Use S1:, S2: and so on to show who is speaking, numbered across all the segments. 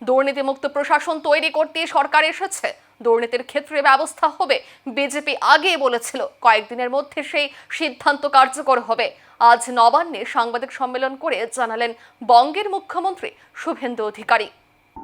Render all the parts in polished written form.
S1: দুর্নীতিমুক্ত প্রশাসন তৈরি করতে সরকার এসেছে, দুর্নীতির ক্ষেত্রে ব্যবস্থা হবে। বিজেপি আগে বলেছিল কয়েকদিনের মধ্যে সেই সিদ্ধান্ত কার্যকর হবে। আজ নবান্নে সাংবাদিক সম্মেলন করে জানালেন বঙ্গের মুখ্যমন্ত্রী শুভেন্দু অধিকারী।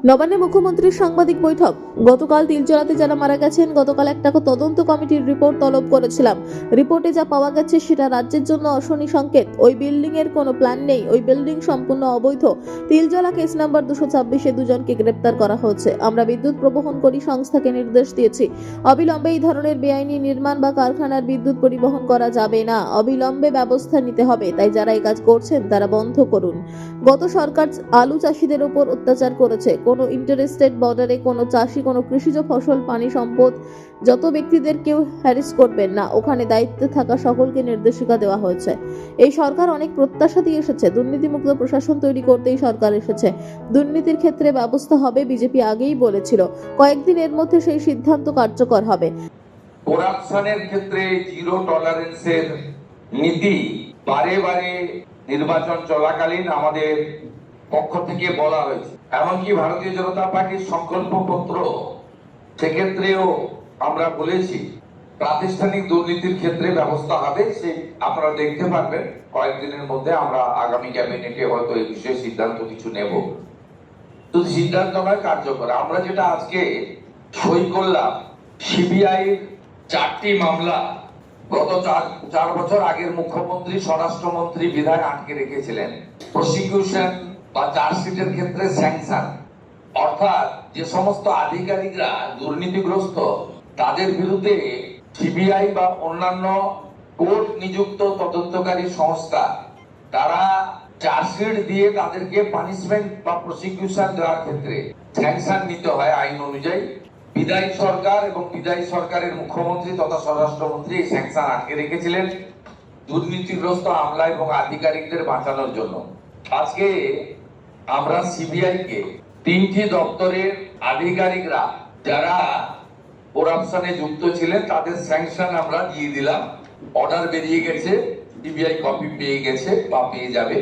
S2: নবান্নে মুখ্যমন্ত্রীর সাংবাদিক বৈঠক। গতকাল তিলজলাতে যারা মারা গেছেন, গতকাল একটা তদন্ত কমিটির রিপোর্ট তলব করেছিলাম। রিপোর্টে যা পাওয়া গেছে সেটা রাজ্যের জন্য অশনি সংকেত। ওই বিল্ডিং এর কোনো প্ল্যান নেই, ওই বিল্ডিং সম্পূর্ণ অবৈধ। তিলজলা কেস নাম্বার 226-এ দুজনকে গ্রেপ্তার করা হয়েছে। আমরা বিদ্যুৎ প্রবহনকারী সংস্থাকে নির্দেশ দিয়েছি, অবিলম্বে এই ধরনের বেআইনি নির্মাণ বা কারখানার বিদ্যুৎ পরিবহন করা যাবে না, অবিলম্বে ব্যবস্থা নিতে হবে। তাই যারা এই কাজ করছেন তারা বন্ধ করুন। গত সরকার আলু চাষিদের উপর অত্যাচার করেছে। কোনো ইন্টারস্টেট বর্ডারে কোনো চাষি, কোনো কৃষিজ ফসল, পানি সম্পদ, যত ব্যক্তিদের কেউ হ্যারাস করবেন না, ওখানে দায়িত্বে থাকা সকলকে নির্দেশিকা দেওয়া হয়েছে। এই সরকার অনেক প্রত্যাশা দিয়ে এসেছে, দুর্নীতিমুক্ত প্রশাসন তৈরি করতেই সরকার এসেছে। দুর্নীতির ক্ষেত্রে ব্যবস্থা হবে, বিজেপি আগেই বলেছিল। কয়েকদিনের মধ্যে সেই সিদ্ধান্ত কার্যকর হবে।
S3: করাপশনের ক্ষেত্রে জিরো টলারেন্সের নীতি বারে বারে নির্বাচন চলাকালীন আমাদের পক্ষ থেকে বলা হয়েছে। এমনকি ভারতীয় জনতা পার্টির সংকল্পপত্র সেক্ষেত্রেও আমরা বলেছি প্রাতিষ্ঠানিক দুর্নীতির ক্ষেত্রে ব্যবস্থা হবে। সেই আপনারা দেখতে পারবেন কয়েকদিনের মধ্যে আমরা আগামী ক্যাবিনেটে হয়তো এই বিষয়ে সিদ্ধান্ত কিছু নেব। তো সিদ্ধান্ত নয়, কার্যকর। আমরা যেটা আজকে সই করলাম, সিবিআই 4টি মামলা গত 4 বছর আগের মুখ্যমন্ত্রী, স্বরাষ্ট্রমন্ত্রী বিধায় আটকে রেখেছিলেন। প্রসিকিউশন বা চার্জশিটের ক্ষেত্রে স্যাংশন, অর্থাৎ যে সমস্ত আধিকারিকরা দুর্নীতিগ্রস্ত তাদের বিরুদ্ধে সিবিআই বা অন্যান্য কোর্ট নিযুক্ত তদন্তকারী সংস্থা তারা চার্জশিট দিয়ে তাদেরকে পানিশমেন্ট বা প্রসিকিউশন দেওয়ার ক্ষেত্রে স্যাংশন নিতে হয় আইন অনুযায়ী। বিদায়ী সরকার এবং বিদায়ী সরকারের মুখ্যমন্ত্রী তথা স্বরাষ্ট্রমন্ত্রী এই স্যাংশন আটকে রেখেছিলেন দুর্নীতিগ্রস্ত আমলা এবং আধিকারিকদের বাঁচানোর জন্য। আজকে আমরা সিবিআই কে 3টি দপ্তরের আধিকারিকরা যারা করাপশনে যুক্ত ছিলেন তাদের স্যাংশন আমরা দিয়ে দিলাম। অর্ডার বেরিয়ে গেছে, সিবিআই কপি পেয়ে গেছে বা পেয়ে যাবে।